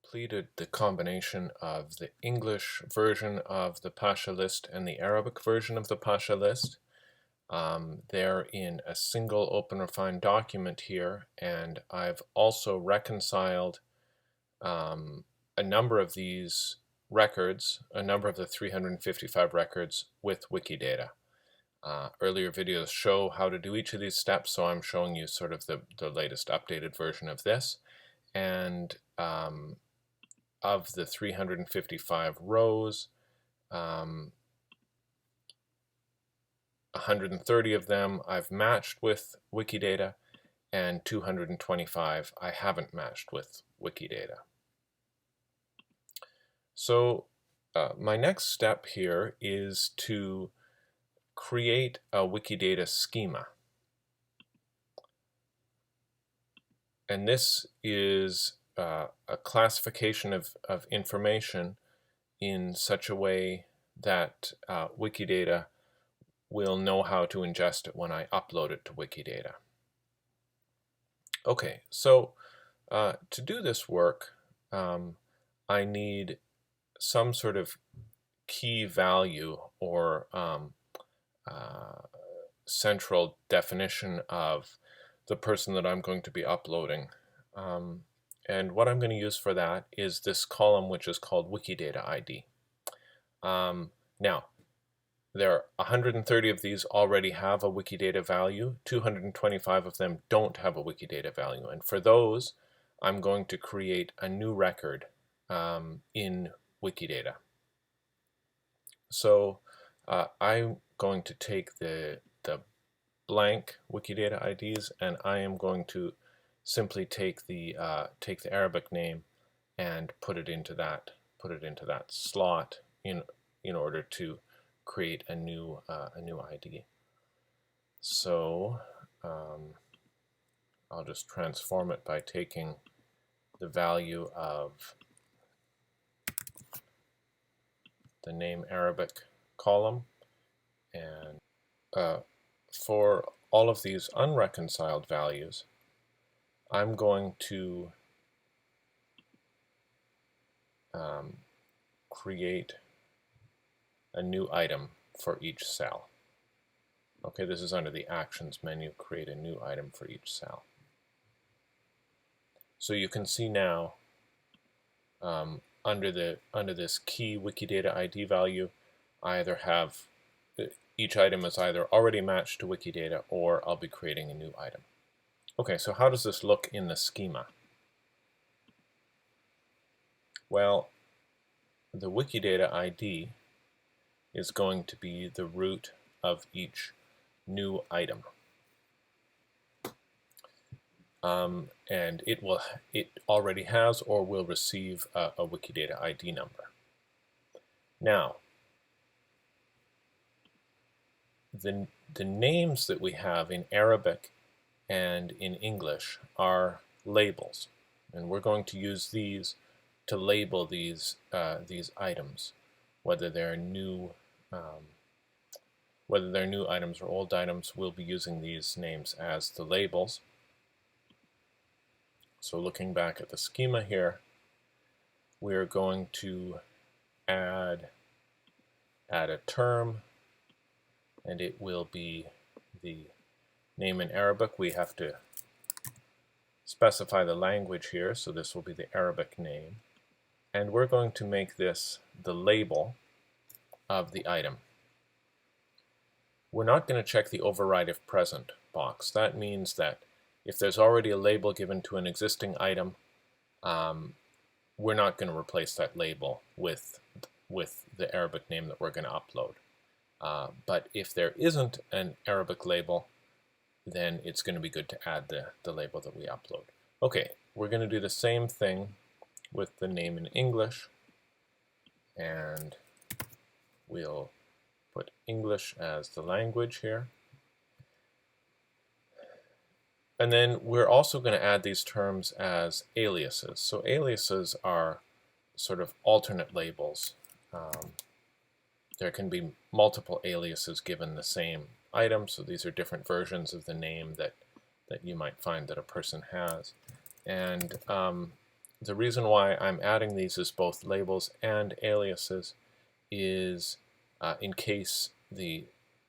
Completed the combination of the English version of the Pasha list and the Arabic version of the Pasha list. They're in a single OpenRefine document here, and I've also reconciled a number of these records, a number of the 355 records with Wikidata. Earlier videos show how to do each of these steps, so I'm showing you sort of the latest updated version of this. And of the 355 rows, 130 of them I've matched with Wikidata, and 225 I haven't matched with Wikidata. So my next step here is to create a Wikidata schema. And this is a classification of information in such a way that Wikidata will know how to ingest it when I upload it to Wikidata. Okay, so to do this work, I need some sort of key value or central definition of the person that I'm going to be uploading. And what I'm going to use for that is this column which is called Wikidata ID. Now, there are 130 of these already have a Wikidata value. 225 of them don't have a Wikidata value. And for those, I'm going to create a new record in Wikidata. So I'm going to take the blank Wikidata IDs, and I am going to simply take the Arabic name and put it into that slot in order to create a new ID. So I'll just transform it by taking the value of the name Arabic column, and for all of these unreconciled values, I'm going to create a new item for each cell. Okay, this is under the Actions menu, create a new item for each cell. So you can see now under this key Wikidata ID value, I either have each item is either already matched to Wikidata or I'll be creating a new item. Okay, so how does this look in the schema? Well, the Wikidata ID is going to be the root of each new item. And it already has or will receive a Wikidata ID number. Now, the names that we have in Arabic and in English are labels, and we're going to use these to label these items, whether they're new items or old items. We'll be using these names as the labels. So looking back at the schema here, we're going to add a term, and it will be the name in Arabic. We have to specify the language here, so this will be the Arabic name. And we're going to make this the label of the item. We're not going to check the override if present box. That means that if there's already a label given to an existing item, we're not going to replace that label with the Arabic name that we're going to upload. But if there isn't an Arabic label, then it's going to be good to add the label that we upload. Okay, we're going to do the same thing with the name in English, and we'll put English as the language here. And then we're also going to add these terms as aliases. So aliases are sort of alternate labels. There can be multiple aliases given the same item, so these are different versions of the name that you might find that a person has. And the reason why I'm adding these as both labels and aliases is in case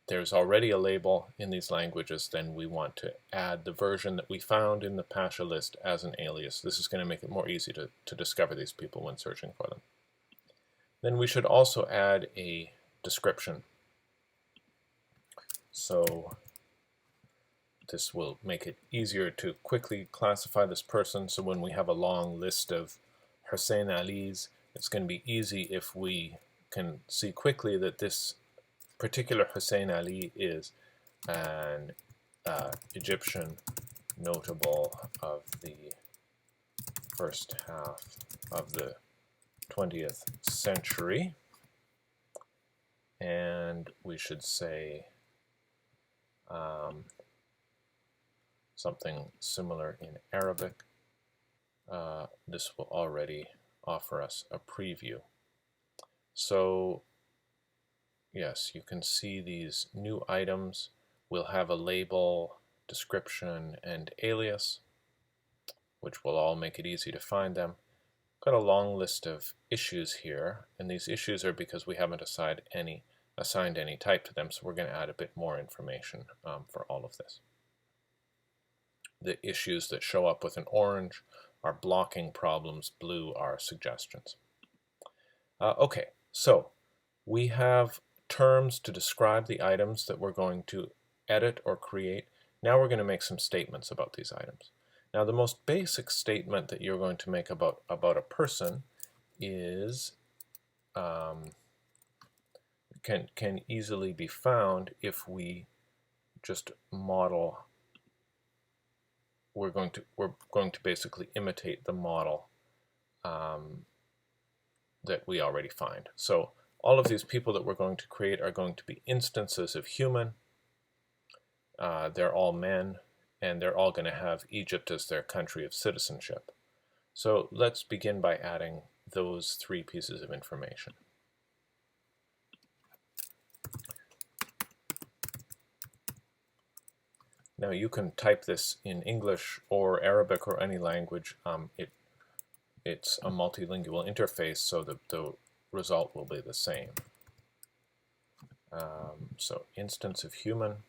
there's already a label in these languages, then we want to add the version that we found in the Pasha list as an alias. This is going to make it more easy to discover these people when searching for them. Then we should also add a description. So this will make it easier to quickly classify this person. So when we have a long list of Hussein Alis, it's going to be easy if we can see quickly that this particular Hussein Ali is an Egyptian notable of the first half of the 20th century. And we should say something similar in Arabic. This will already offer us a preview. So yes, you can see these new items will have a label, description, and alias, which will all make it easy to find them. Got a long list of issues here, and these issues are because we haven't assigned any type to them, so we're going to add a bit more information for all of this. The issues that show up with an orange are blocking problems, blue are suggestions. Okay, so we have terms to describe the items that we're going to edit or create. Now we're going to make some statements about these items. Now the most basic statement that you're going to make about a person is can easily be found if we just model. We're going to basically imitate the model that we already find. So all of these people that we're going to create are going to be instances of human. They're all men, and they're all going to have Egypt as their country of citizenship. So let's begin by adding those three pieces of information. Now you can type this in English or Arabic or any language. It's a multilingual interface, so the result will be the same. So instance of human,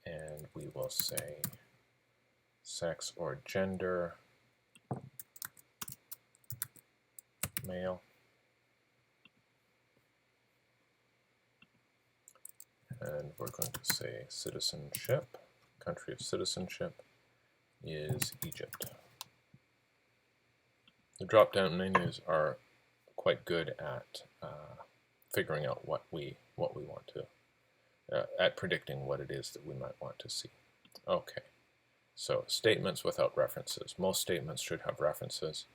and we will say sex or gender, male. And we're going to say citizenship, country of citizenship is Egypt. The drop-down menus are quite good at figuring out what we want to, at predicting what it is that we might want to see. Okay, so statements without references. Most statements should have references.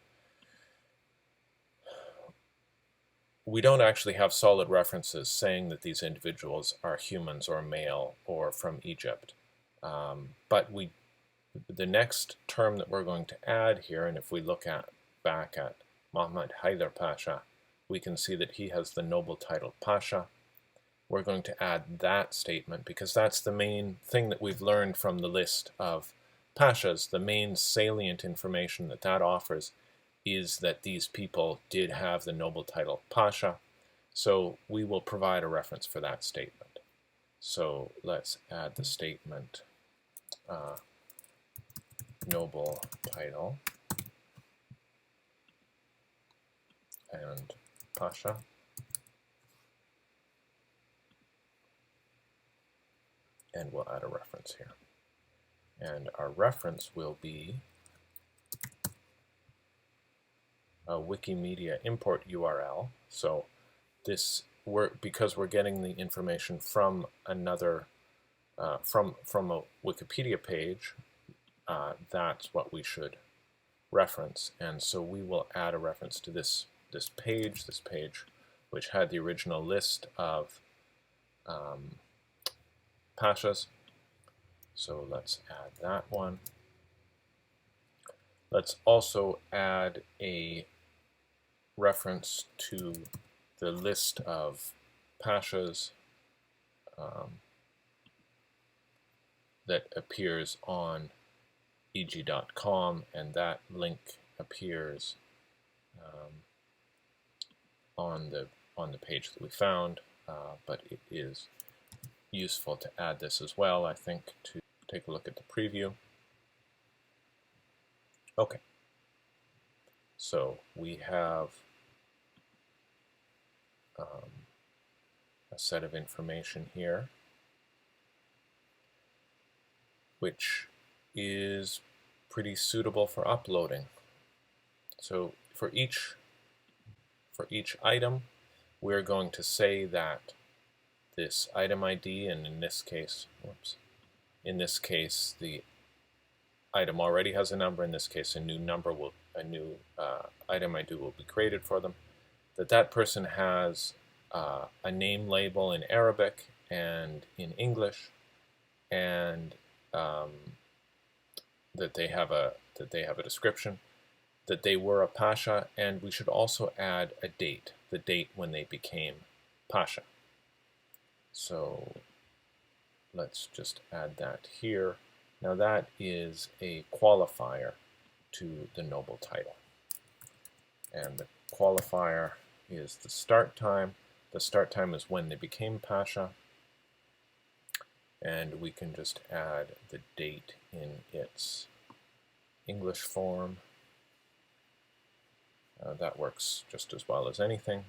We don't actually have solid references saying that these individuals are humans or male or from Egypt. But the next term that we're going to add here, and if we look back at Muhammad Haidar Pasha, we can see that he has the noble title Pasha. We're going to add that statement because that's the main thing that we've learned from the list of Pashas. The main salient information that offers is that these people did have the noble title Pasha, so we will provide a reference for that statement. So let's add the statement noble title and Pasha. And we'll add a reference here. And our reference will be a Wikimedia import URL. So this because we're getting the information from another from a Wikipedia page, that's what we should reference. And so we will add a reference to this page which had the original list of Pashas. So let's add that one. Let's also add a reference to the list of Pashas that appears on eg.com, and that link appears on the page that we found, but it is useful to add this as well, I think, to take a look at the preview. Okay, so we have a set of information here which is pretty suitable for uploading. So for each item, we're going to say that this item ID, and in this case, the item already has a number. In this case, a new item ID will be created for them. That person has a name label in Arabic and in English, and that they have a description, that they were a Pasha, and we should also add a date, the date when they became Pasha. So let's just add that here. Now that is a qualifier to the noble title. And the qualifier is the start time. The start time is when they became Pasha. And we can just add the date in its English form. That works just as well as anything.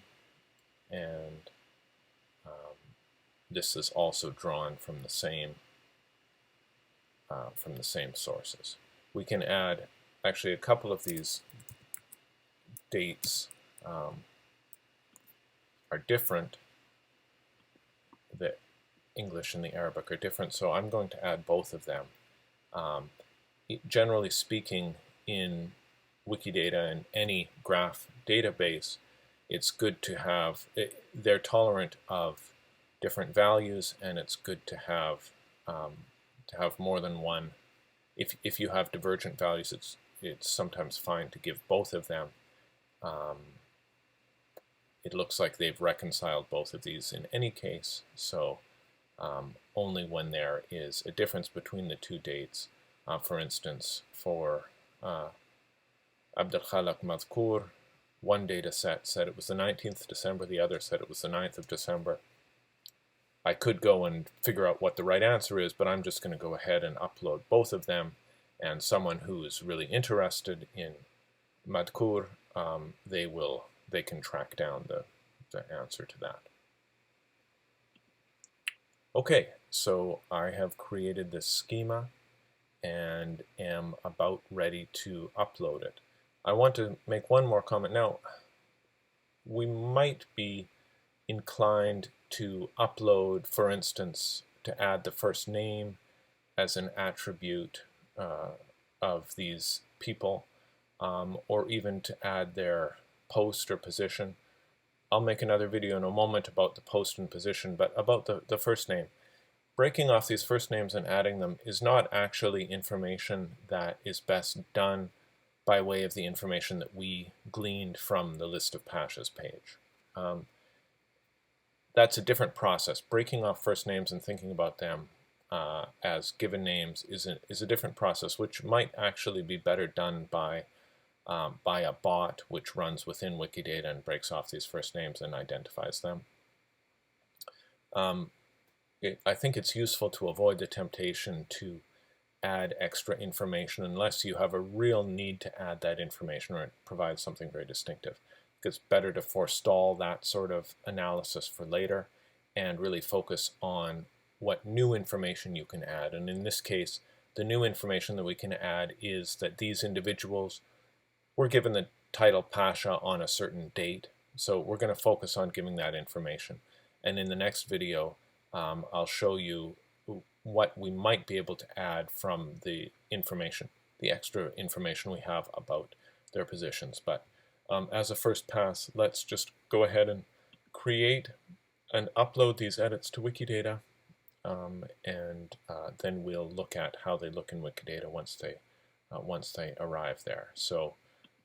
And this is also drawn from the same sources. We can add actually a couple of these dates are different. The English and the Arabic are different, so I'm going to add both of them. Generally speaking, in Wikidata and any graph database, it's good to have, they're tolerant of different values, and it's good to have more than one. If you have divergent values, it's sometimes fine to give both of them. It looks like they've reconciled both of these in any case, so only when there is a difference between the two dates. For instance, for Abd al-Khalaq Mazkur, one data set said it was the 19th December, the other said it was the 9th of December. I could go and figure out what the right answer is, but I'm just going to go ahead and upload both of them, and someone who is really interested in Madkur, they can track down the answer to that. Okay, so I have created this schema and am about ready to upload it. I want to make one more comment. Now, we might be inclined to upload, for instance, to add the first name as an attribute of these people, or even to add their post or position. I'll make another video in a moment about the post and position, but about the first name. Breaking off these first names and adding them is not actually information that is best done by way of the information that we gleaned from the list of Pashas page. That's a different process. Breaking off first names and thinking about them as given names is a different process, which might actually be better done by a bot which runs within Wikidata and breaks off these first names and identifies them. I think it's useful to avoid the temptation to add extra information unless you have a real need to add that information or it provides something very distinctive. It's better to forestall that sort of analysis for later and really focus on what new information you can add. And in this case, the new information that we can add is that these individuals were given the title Pasha on a certain date. So we're going to focus on giving that information. And in the next video, I'll show you what we might be able to add from the information, the extra information we have about their positions. But as a first pass, let's just go ahead and create and upload these edits to Wikidata, and then we'll look at how they look in Wikidata once they arrive there. So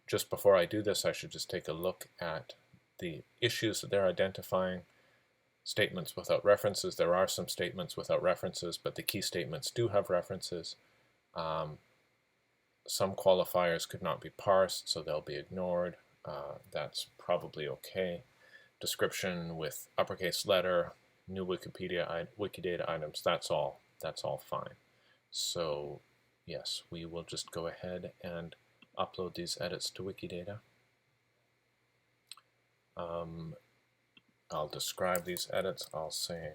just before I do this, I should just take a look at the issues that they're identifying. Statements without references. There are some statements without references, but the key statements do have references. some qualifiers could not be parsed, so they'll be ignored. That's probably okay. Description with uppercase letter, new Wikidata items, that's all fine. So yes, we will just go ahead and upload these edits to Wikidata. I'll describe these edits. I'll say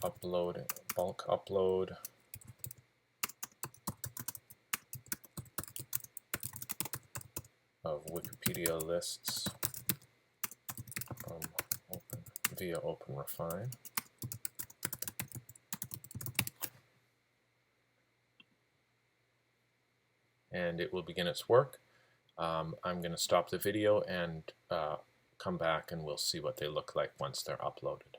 upload, bulk upload of Wikipedia lists from via OpenRefine. And it will begin its work. I'm going to stop the video and come back and we'll see what they look like once they're uploaded.